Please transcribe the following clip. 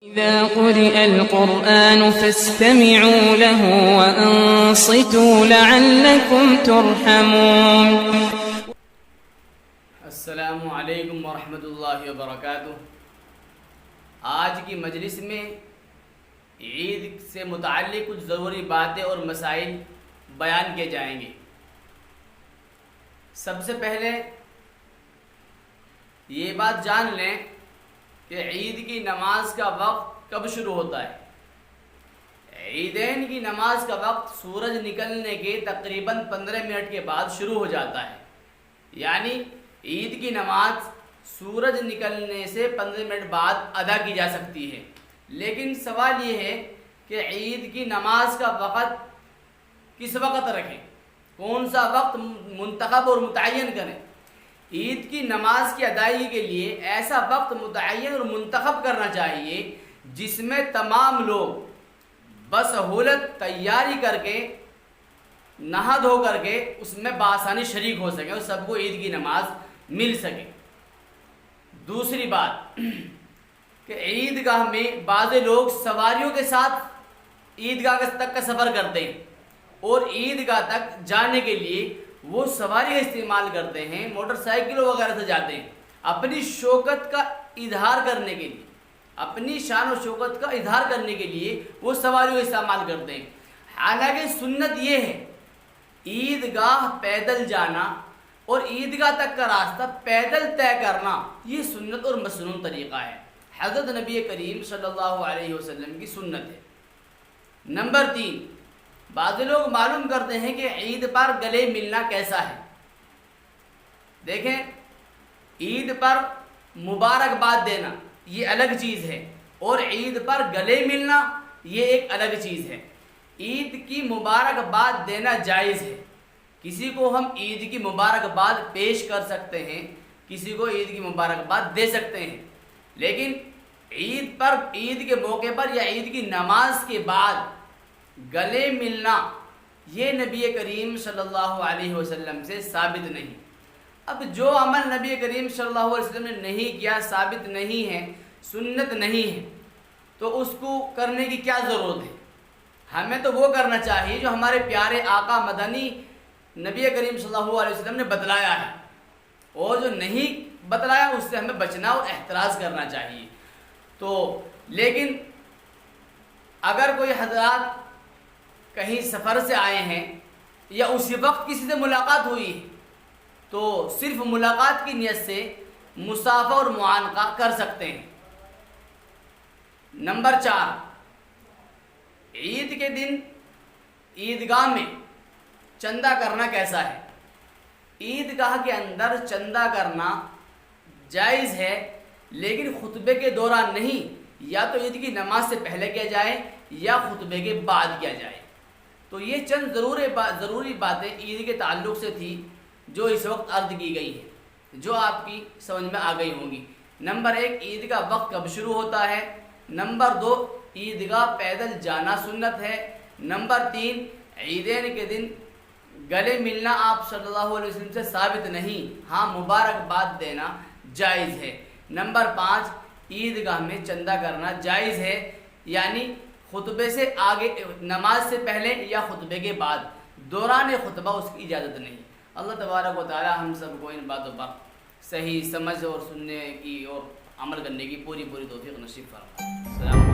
إذا قرئ القرآن فاستمعوا له وأنصتوا لعلكم ترحمون. السلام علیکم ورحمۃ اللہ وبرکاتہ. آج کی مجلس میں عید سے متعلق کچھ ضروری باتیں اور مسائل بیان کیے جائیں گے. سب سے پہلے یہ بات جان لیں کہ عید کی نماز کا وقت کب شروع ہوتا ہے. عیدین کی نماز کا وقت سورج نکلنے کے تقریباً 15 منٹ کے بعد شروع ہو جاتا ہے. یعنی عید کی نماز سورج نکلنے سے 15 منٹ بعد ادا کی جا سکتی ہے. لیکن سوال یہ ہے کہ عید کی نماز کا وقت کس وقت رکھیں, کون سا وقت منتخب اور متعین کریں. عید کی نماز کی ادائیگی کے لیے ایسا وقت متعین اور منتخب کرنا چاہیے جس میں تمام لوگ بسہولت تیاری کر کے نہا دھو کر کے اس میں بآسانی شریک ہو سکیں اور سب کو عید کی نماز مل سکے. دوسری بات کہ عیدگاہ میں بعض لوگ سواریوں کے ساتھ عیدگاہ تک کا سفر کرتے ہیں اور عیدگاہ تک جانے کے لیے وہ سواری کا استعمال کرتے ہیں, موٹر سائیکلوں وغیرہ سے جاتے ہیں. اپنی شوکت کا اظہار کرنے کے لیے, اپنی شان و شوکت کا اظہار کرنے کے لیے وہ سواریوں کا استعمال کرتے ہیں. حالانکہ سنت یہ ہے عیدگاہ پیدل جانا اور عیدگاہ تک کا راستہ پیدل طے کرنا, یہ سنت اور مسنون طریقہ ہے, حضرت نبی کریم صلی اللہ علیہ وسلم کی سنت ہے. نمبر 3, بعض لوگ معلوم کرتے ہیں کہ عید پر گلے ملنا کیسا ہے. دیکھیں, عید پر مبارکباد دینا یہ الگ چیز ہے اور عید پر گلے ملنا یہ ایک الگ چیز ہے. عید کی مبارکباد دینا جائز ہے, کسی کو ہم عید کی مبارکباد پیش کر سکتے ہیں, کسی کو عید کی مبارکباد دے سکتے ہیں. لیکن عید کے موقع پر یا عید کی نماز کے بعد گلے ملنا یہ نبی کریم صلی اللہ علیہ وسلم سے ثابت نہیں. اب جو عمل نبی کریم صلی اللہ علیہ وسلم نے نہیں کیا, ثابت نہیں ہے, سنت نہیں ہے, تو اس کو کرنے کی کیا ضرورت ہے. ہمیں تو وہ کرنا چاہیے جو ہمارے پیارے آقا مدنی نبی کریم صلی اللہ علیہ وسلم نے بتلایا ہے, اور جو نہیں بتلایا اس سے ہمیں بچنا اور احتراز کرنا چاہیے. تو لیکن اگر کوئی حضرات کہیں سفر سے آئے ہیں یا اسی وقت کسی سے ملاقات ہوئی ہے تو صرف ملاقات کی نیت سے مصافحہ اور معانقہ کر سکتے ہیں. نمبر 4, عید کے دن عیدگاہ میں چندہ کرنا کیسا ہے. عیدگاہ کے اندر چندہ کرنا جائز ہے, لیکن خطبے کے دوران نہیں, یا تو عید کی نماز سے پہلے کیا جائے یا خطبے کے بعد کیا جائے. تو یہ چند ضروری باتیں عید کے تعلق سے تھی جو اس وقت عرض کی گئی ہیں, جو آپ کی سمجھ میں آ گئی ہوں گی. نمبر 1, عید کا وقت کب شروع ہوتا ہے. نمبر 2, عیدگاہ پیدل جانا سنت ہے. نمبر 3, عیدین کے دن گلے ملنا آپ صلی اللہ علیہ وسلم سے ثابت نہیں, ہاں مبارکباد دینا جائز ہے. نمبر 5, عیدگاہ میں چندہ کرنا جائز ہے, یعنی خطبے سے آگے, نماز سے پہلے یا خطبے کے بعد, دوران خطبہ اس کی اجازت نہیں. اللہ تبارک و تعالی ہم سب کو ان باتوں پر صحیح سمجھ اور سننے کی اور عمل کرنے کی پوری توفیق نصیب فرمائے. السلام